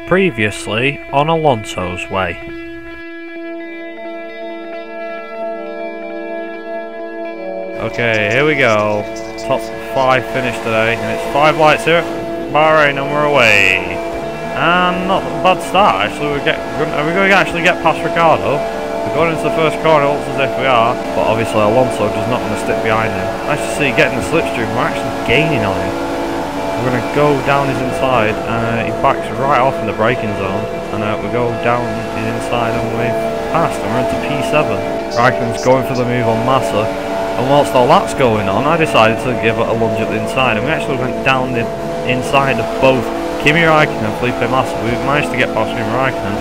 Previously on Alonso's way. Okay, here we go. Top 5 finish today, and it's 5 lights here at Bahrain, and we're away. And not a bad start actually. Are we going to actually get past Ricardo? We're going into the first corner, it looks as if we are, but obviously Alonso does not want to stick behind him. Nice to see getting the slipstream, we're actually gaining on him. We're going to go down his inside, and he backs right off in the braking zone, and we go down his inside and we've passed, and we're into P7. Raikkonen's going for the move on Massa, and whilst all that's going on, I decided to give it a lunge at the inside, and we actually went down the inside of both Kimi Raikkonen and Felipe Massa. We managed to get past Kimi Raikkonen.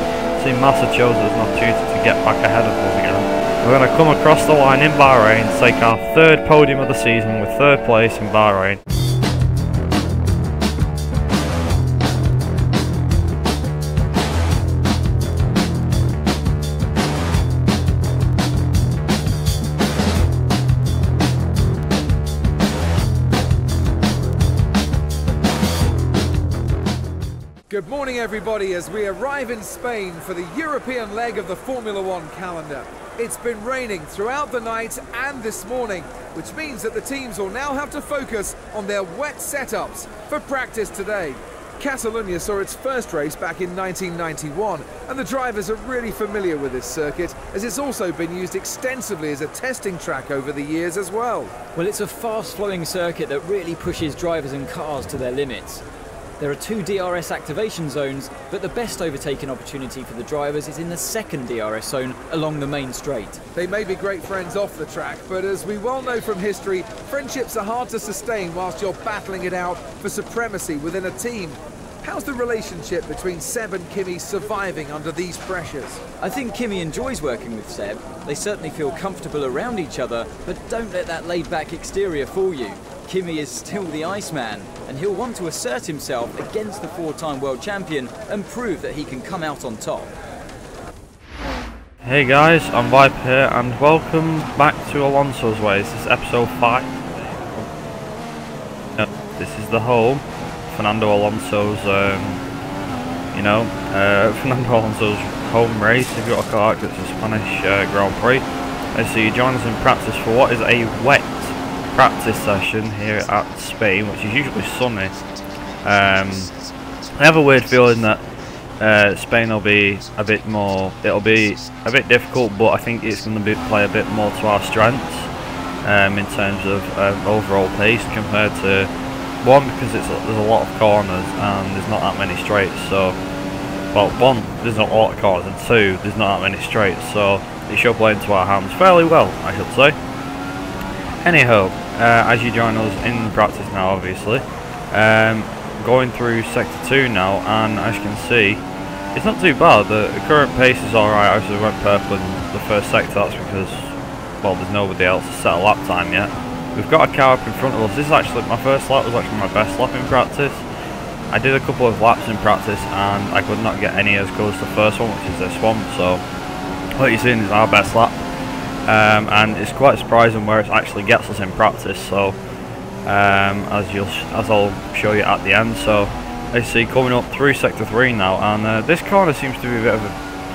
See, Massa chose as an opportunity to get back ahead of us again. We're going to come across the line in Bahrain to take our 3rd podium of the season with 3rd place in Bahrain. Good morning everybody as we arrive in Spain for the European leg of the Formula One calendar. It's been raining throughout the night and this morning, which means that the teams will now have to focus on their wet setups for practice today. Catalunya saw its first race back in 1991, and the drivers are really familiar with this circuit, as it's also been used extensively as a testing track over the years as well. Well, it's a fast-flowing circuit that really pushes drivers and cars to their limits. There are 2 DRS activation zones, but the best overtaking opportunity for the drivers is in the 2nd DRS zone along the main straight. They may be great friends off the track, but as we well know from history, friendships are hard to sustain whilst you're battling it out for supremacy within a team. How's the relationship between Seb and Kimi surviving under these pressures? I think Kimi enjoys working with Seb. They certainly feel comfortable around each other, but don't let that laid-back exterior fool you. Kimi is still the Iceman, and he'll want to assert himself against the 4-time world champion and prove that he can come out on top. Hey guys, I'm Viper here, and welcome back to Alonso's way. This is episode 5. This is the home. Fernando Alonso's, Fernando Alonso's home race, if you want to call it. It's a Spanish Grand Prix. Let's see, join us in practice for what is a wet practice session here at Spain, which is usually sunny. I have a weird feeling that Spain will be a bit more, it'll be a bit difficult, but I think it's going to play a bit more to our strengths in terms of overall pace compared to, one, because there's a lot of corners and there's not that many straights, so, well, one, there's not a lot of corners, and 2, there's not that many straights, so it should play into our hands fairly well, I should say. Anyhow, as you join us in practice now, obviously, going through Sector 2 now, and as you can see, it's not too bad. The current pace is alright. Obviously we went purple in the first sector, that's because, well, there's nobody else to set a lap time yet. We've got a car up in front of us. This is actually, my first lap was actually my best lap in practice. I did a couple of laps in practice and I could not get any as good as the first one, which is this one, so what you're seeing is our best lap. And it's quite surprising where it actually gets us in practice, so as I'll show you at the end. So let's see, coming up through Sector 3 now, and this corner seems to be a bit of a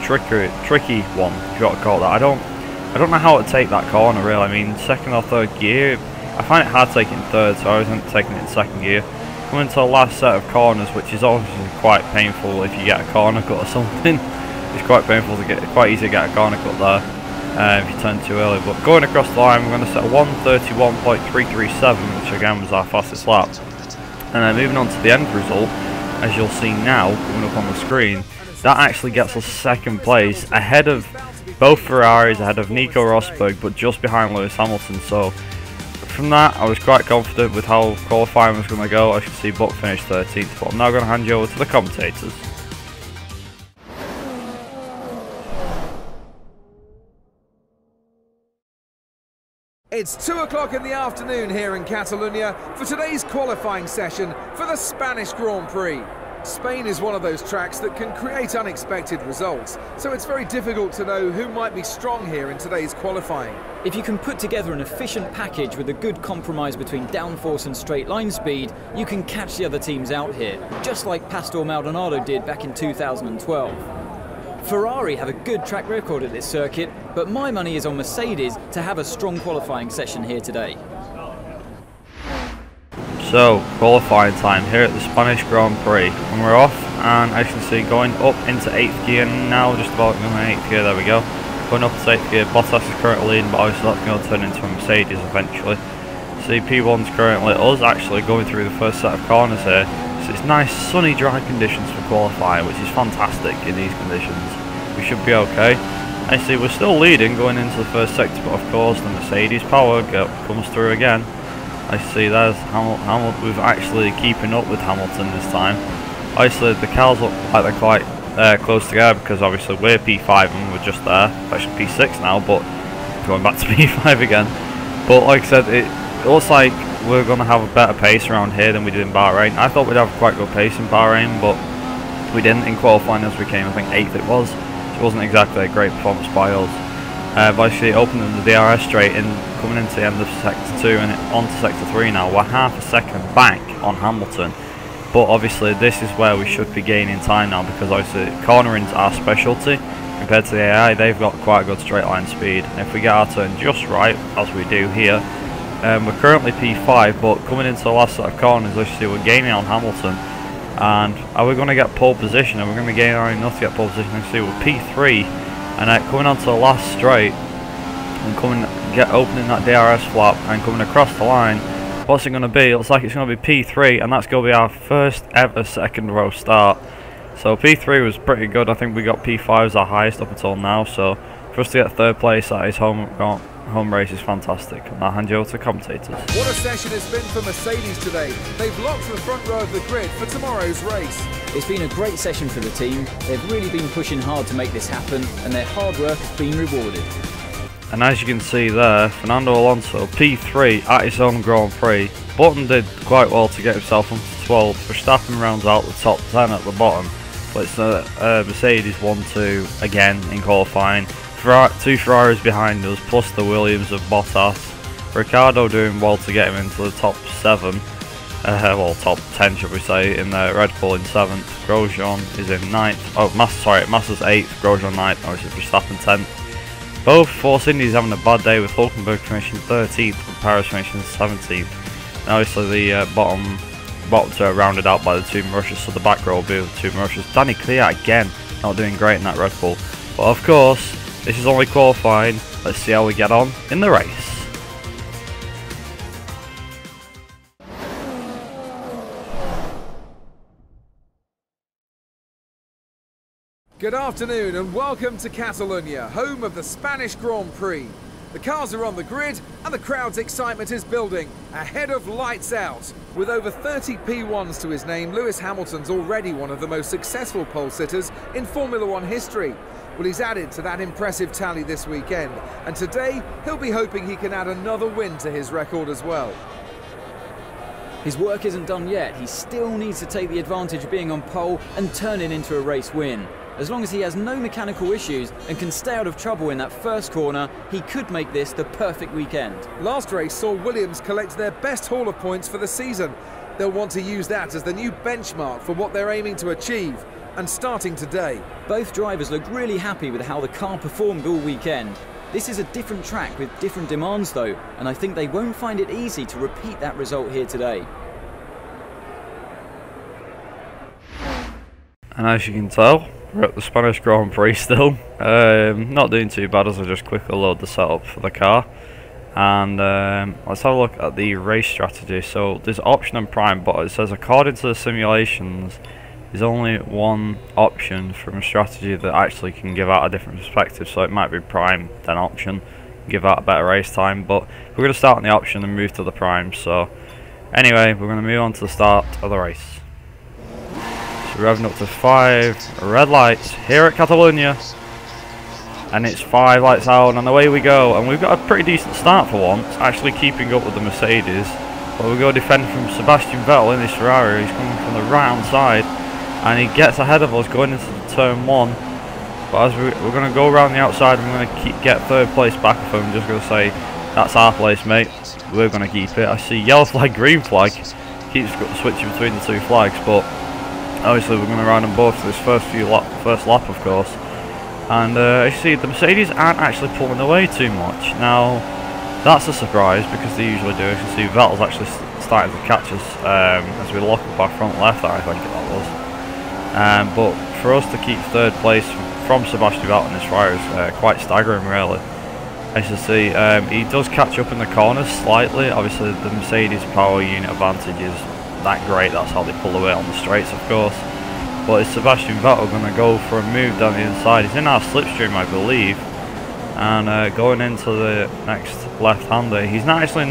tricky one, if you want to call it that. I don't know how to take that corner really. I mean, 2nd or 3rd gear, I find it hard taking 3rd, so I wasn't taking it in 2nd gear. Coming to the last set of corners, which is obviously quite painful if you get a corner cut or something. It's quite painful to quite easy to get a corner cut there. If you turn too early, but going across the line, we're going to set 1:31.337, which again was our fastest lap. And then moving on to the end result, as you'll see now coming up on the screen, that actually gets us 2nd place, ahead of both Ferraris, ahead of Nico Rosberg, but just behind Lewis Hamilton. So from that, I was quite confident with how qualifying was going to go. As you can see, Buck finished 13th, but I'm now going to hand you over to the commentators. It's 2 o'clock in the afternoon here in Catalunya for today's qualifying session for the Spanish Grand Prix. Spain is one of those tracks that can create unexpected results, so it's very difficult to know who might be strong here in today's qualifying. If you can put together an efficient package with a good compromise between downforce and straight line speed, you can catch the other teams out here, just like Pastor Maldonado did back in 2012. Ferrari have a good track record at this circuit, but my money is on Mercedes to have a strong qualifying session here today. So, qualifying time here at the Spanish Grand Prix, and we're off, and as you can see, going up into 8th gear now, just about going in 8th gear, there we go. Going up to 8th gear, Bottas is currently leading, but obviously that's going to turn into a Mercedes eventually. See, P1's currently us actually going through the first set of corners here. So it's nice sunny dry conditions for qualifying, which is fantastic in these conditions. We should be okay. I see we're still leading going into the first sector, but of course the Mercedes power comes through again. I see there's Hamilton. We're actually keeping up with Hamilton this time. Obviously the cars look like they're quite close together because obviously we're P5 and we're just there. Actually P6 now, but going back to P5 again. But like I said, it looks like we're going to have a better pace around here than we did in Bahrain. I thought we'd have quite good pace in Bahrain, but we didn't in qualifying as we came. I think 8th it was. So it wasn't exactly a great performance by us. But actually opening the DRS straight in, coming into the end of sector 2 and on to sector 3 now. We're half a second back on Hamilton, but obviously this is where we should be gaining time now, because obviously cornering's our specialty compared to the AI. They've got quite a good straight line speed, and if we get our turn just right, as we do here, we're currently P5, but coming into the last set of corners, let's see, we're gaining on Hamilton. And are we going to get pole position? Are we going to be gaining enough to get pole position? Let's see, we're P3. And coming onto the last straight and opening that DRS flap and coming across the line, what's it going to be? It looks like it's going to be P3, and that's going to be our first ever second row start. So P3 was pretty good. I think we got P5 as our highest up until now. So for us to get third place at his home race is fantastic. And I'll hand you over to the commentators. What a session it's been for Mercedes today. They've locked the front row of the grid for tomorrow's race. It's been a great session for the team. They've really been pushing hard to make this happen, and their hard work has been rewarded. And as you can see there, Fernando Alonso, P3 at his own Grand Prix. Button did quite well to get himself onto 12th. Verstappen rounds out the top 10 at the bottom. But it's Mercedes 1-2 again in qualifying. Two Ferraris behind us, plus the Williams of Bottas. Ricciardo doing well to get him into the top 7. Well, top 10 should we say, in the Red Bull in 7th. Grosjean is in 9th. Oh, Massa's 8th, Grosjean 9th, obviously Verstappen 10th. Both Force Indies having a bad day, with Hulkenberg finishing 13th and Paris finishing 17th. And obviously the bottom two are rounded out by the two Russians, so the back row will be with the two Russians. Danny Kvyat again, not doing great in that Red Bull. But of course, this is only qualifying. Let's see how we get on in the race. Good afternoon and welcome to Catalonia, home of the Spanish Grand Prix. The cars are on the grid and the crowd's excitement is building ahead of lights out. With over 30 P1s to his name, Lewis Hamilton's already one of the most successful pole sitters in Formula One history. Well, he's added to that impressive tally this weekend, and today he'll be hoping he can add another win to his record as well. His work isn't done yet. He still needs to take the advantage of being on pole and turn it into a race win. As long as he has no mechanical issues and can stay out of trouble in that first corner, he could make this the perfect weekend. Last race saw Williams collect their best haul of points for the season. They'll want to use that as the new benchmark for what they're aiming to achieve. And starting today, both drivers look really happy with how the car performed all weekend. This is a different track with different demands though, and I think they won't find it easy to repeat that result here today. And as you can tell, we're at the Spanish Grand Prix still. Not doing too bad as I just quickly load the setup for the car. And let's have a look at the race strategy. So there's option and prime, but it says according to the simulations, there's only one option from a strategy that actually can give out a different perspective. So it might be prime, then option, give out a better race time. But we're going to start on the option and move to the prime. So anyway, we're going to move on to the start of the race. So we're revving up to 5 red lights here at Catalonia. And it's 5 lights out and away we go. And we've got a pretty decent start for once, actually keeping up with the Mercedes. But we go defending from Sebastian Vettel in this Ferrari. He's coming from the right hand side. and he gets ahead of us going into turn 1. But as we're going to go around the outside, we're going to get 3rd place back of him. I'm just going to say, that's our place, mate. We're going to keep it. I see yellow flag, green flag. Keeps switching between the 2 flags, but obviously we're going to ride them both for this first lap, of course. And you see, the Mercedes aren't actually pulling away too much. Now, that's a surprise because they usually do. As you can see, Vettel's actually starting to catch us as we lock up our front left, I think that was. But for us to keep 3rd place from Sebastian Vettel in this fire is quite staggering, really. As you see, he does catch up in the corners slightly. Obviously, the Mercedes power unit advantage is that great. That's how they pull away on the straights, of course. But is Sebastian Vettel going to go for a move down the inside? He's in our slipstream, I believe. And going into the next left-hander, he's actually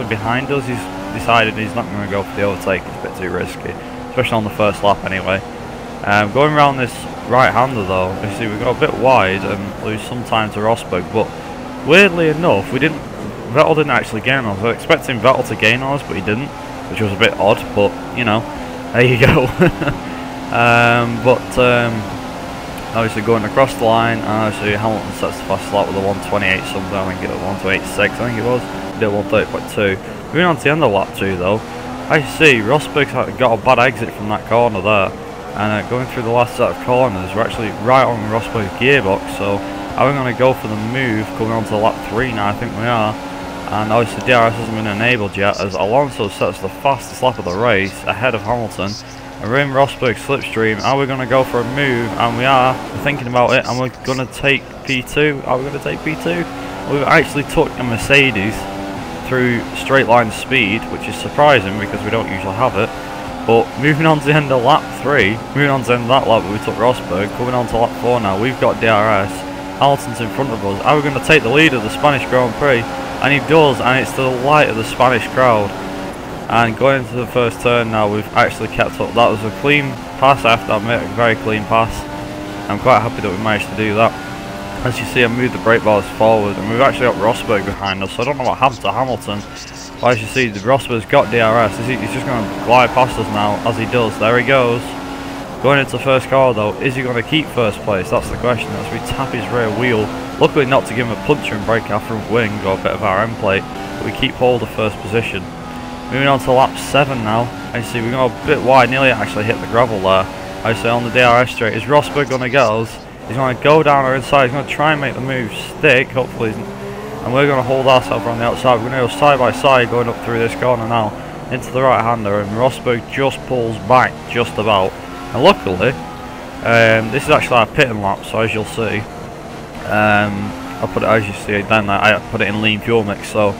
behind us. He's decided he's not going to go for the overtake. It's a bit too risky, especially on the first lap anyway. Going around this right-hander though, you see we got a bit wide and lose some time to Rosberg. But weirdly enough, Vettel didn't actually gain on us. I was expecting Vettel to gain on us, but he didn't, which was a bit odd. But you know, there you go. Obviously going across the line, and obviously Hamilton sets the fastest lap with a 128 something, I think it was 128.6, I think it was. Did 130.2. Moving on to the end of lap 2 though, I see Rosberg's got a bad exit from that corner there, and going through the last set of corners, we're actually right on Rosberg's gearbox, so are we going to go for the move coming on to lap 3 now? I think we are. And obviously DRS hasn't been enabled yet, as Alonso sets the fastest lap of the race ahead of Hamilton. And we're in Rosberg's slipstream. Are we going to go for a move? And we are. We're thinking about it, and we're going to take P2. Are we going to take P2? We've actually took a Mercedes through straight line speed, which is surprising because we don't usually have it. But moving on to the end of lap 3, moving on to the end of that lap where we took Rosberg, coming on to lap 4 now, we've got DRS. Hamilton's in front of us. Are we going to take the lead of the Spanish Grand Prix? And he does, and it's to the light of the Spanish crowd. And going into the first turn now, we've actually kept up. That was a clean pass, I have to admit, a very clean pass. I'm quite happy that we managed to do that. As you see, I moved the brake bars forward, and we've actually got Rosberg behind us, so I don't know what happened to Hamilton. But as you see, the Rosberg's got DRS. He's just going to glide past us now, as he does. There he goes. Going into the first car though, is he going to keep first place? That's the question, as we tap his rear wheel. Luckily not to give him a puncher and break our front wing or a bit of our end plate, but we keep hold of first position. Moving on to lap 7 now, and you see we got a bit wide, nearly actually hit the gravel there. I say on the DRS straight, is Rosberg going to get us? He's going to go down our inside, he's going to try and make the move stick, hopefully, and we're going to hold ourselves on the outside. We're going to go side by side going up through this corner now, into the right hander, and Rosberg just pulls back just about. And luckily, this is actually our pitting lap, so as you'll see, I'll put it, as you see, then I put it in lean fuel mix, so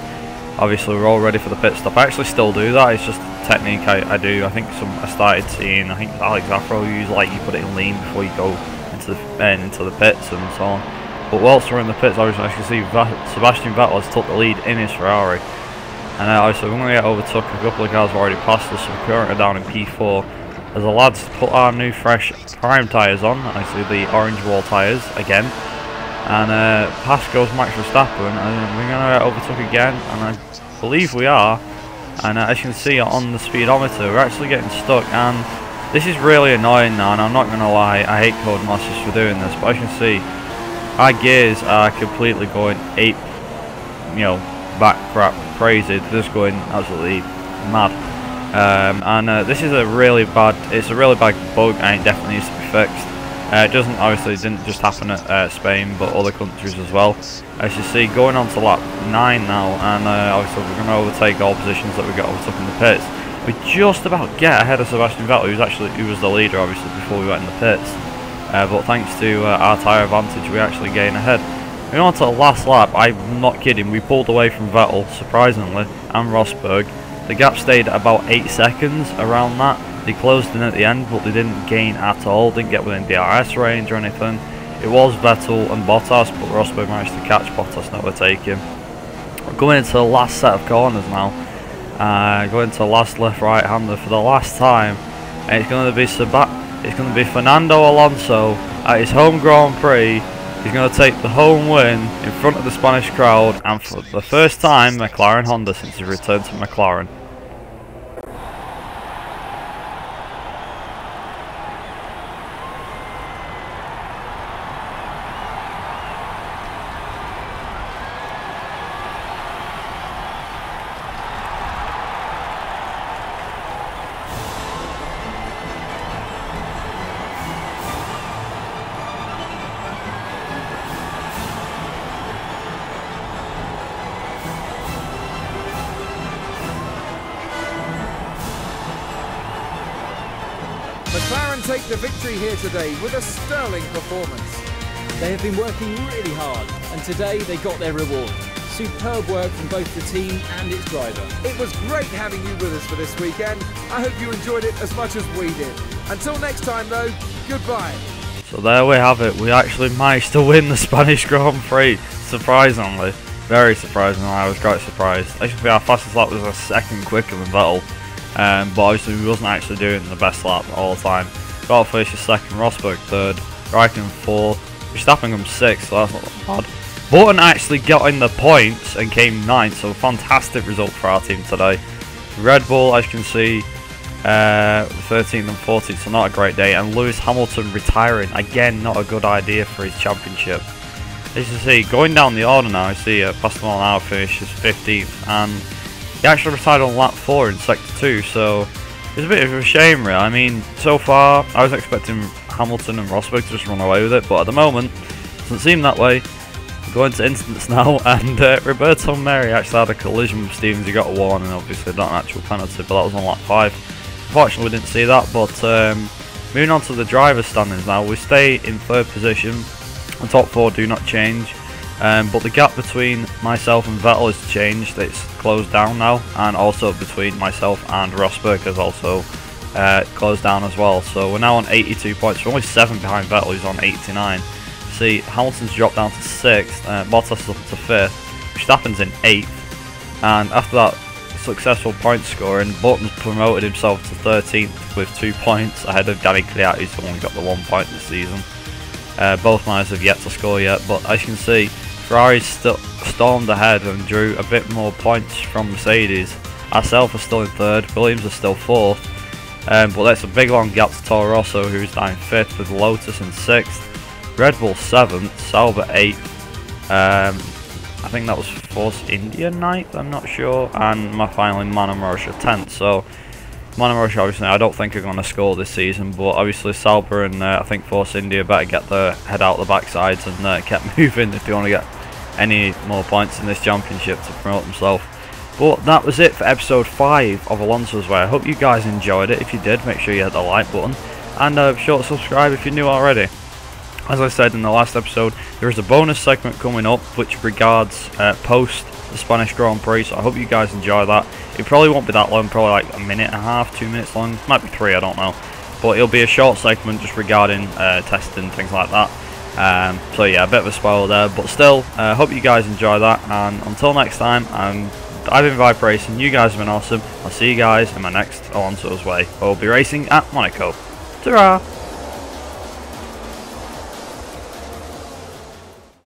obviously we're all ready for the pit stop. I actually still do that, it's just a technique I do. I think I started seeing, I think Alex Afro used, like, you put it in lean before you go into the pits and so on. But whilst we're in the pits, obviously as you can see, Sebastian Vettel has took the lead in his Ferrari. And obviously we're going to get overtook. A couple of cars have already passed us, so we're currently down in P4. As the lads put our new fresh prime tyres on, I see the orange wall tyres again. And past goes Max Verstappen, and we're going to get overtook again, and I believe we are. And as you can see on the speedometer, we're actually getting stuck, and this is really annoying now, and I'm not going to lie, I hate Codemasters for doing this, but as you can see, our gears are completely going ape, back crap, crazy. They're just going absolutely mad. This is a really bad bug, and it definitely needs to be fixed. It didn't just happen at Spain, but other countries as well. As you see, going on to lap 9 now, and obviously we're going to overtake all positions that we got overtook in the pits. We just about get ahead of Sebastian Vettel, who was the leader obviously before we went in the pits. But thanks to our tyre advantage, we actually gain ahead. Moving on to the last lap, I'm not kidding, we pulled away from Vettel, surprisingly, and Rosberg. The gap stayed at about 8 seconds around that. They closed in at the end, but they didn't gain at all, didn't get within DRS range or anything. It was Vettel and Bottas, but Rosberg managed to catch Bottas and overtake him. We're going into the last set of corners now. Going to the last left-right hander for the last time. And it's going to be Fernando Alonso at his home Grand Prix. He's going to take the home win in front of the Spanish crowd, and for the first time McLaren-Honda since his return to McLaren. can take the victory here today with a sterling performance. They have been working really hard, and today they got their reward. Superb work from both the team and its driver. It was great having you with us for this weekend. I hope you enjoyed it as much as we did. Until next time though, goodbye. So there we have it. We actually managed to win the Spanish Grand Prix, surprisingly. Very surprisingly, I was quite surprised. Actually, our fastest lap was a second quicker than Vettel, but obviously we wasn't actually doing the best lap all the time. Vettel finished second, Rosberg third, Raikkonen fourth, Verstappen comes sixth, so that's not that bad. Button actually got in the points and came ninth, so fantastic result for our team today. Red Bull, as you can see, 13th and 14th, so not a great day. And Lewis Hamilton retiring, again, not a good idea for his championship. As you see, going down the order now, I see Pastor Maldonado finishes 15th, and he actually retired on lap 4 in sector 2, so it's a bit of a shame, really. I mean, so far, I was expecting Hamilton and Rosberg to just run away with it, but at the moment, it doesn't seem that way. Going to incidents now, and Roberto Meri actually had a collision with Stevens. He got a warning, obviously not an actual penalty, but that was on lap 5. Unfortunately, we didn't see that, but moving on to the driver's standings now, we stay in 3rd position. The top 4 do not change, but the gap between myself and Vettel has changed. It's closed down now, and also between myself and Rosberg has also closed down as well. So we're now on 82 points. We're only 7 behind Vettel, who's on 89. See, Hamilton's dropped down to 6th, Bottas is up to 5th, Verstappen's in 8th, and after that successful point scoring, Button's promoted himself to 13th with 2 points ahead of Danny Kvyat, who's only got the 1 point this season. Both miners have yet to score yet, but as you can see, Ferrari's still stormed ahead and drew a bit more points from Mercedes. Ourselves are still in 3rd, Williams are still 4th, but that's a big long gap to Toro Rosso, who's down in 5th, with Lotus in 6th. Red Bull 7th, Sauber 8th, I think that was Force India 9th, I'm not sure, and finally Manor-Marussia 10th. So Manor-Marussia, obviously I don't think are going to score this season, but obviously Sauber and I think Force India better get their head out the backsides and get moving if they want to get any more points in this championship to promote themselves. But that was it for episode 5 of Alonso's Way. I hope you guys enjoyed it. If you did, make sure you hit the like button, and be sure to subscribe if you're new already. As I said in the last episode, there is a bonus segment coming up which regards post the Spanish Grand Prix, so I hope you guys enjoy that. It probably won't be that long, probably like a minute and a half, 2 minutes long, might be 3, I don't know. But it'll be a short segment just regarding testing, things like that. So yeah, a bit of a spoiler there, but still, hope you guys enjoy that, and until next time, I've been Vibe Racing, you guys have been awesome. I'll see you guys in my next Alonso's Way, where we'll be racing at Monaco. Ta-ra!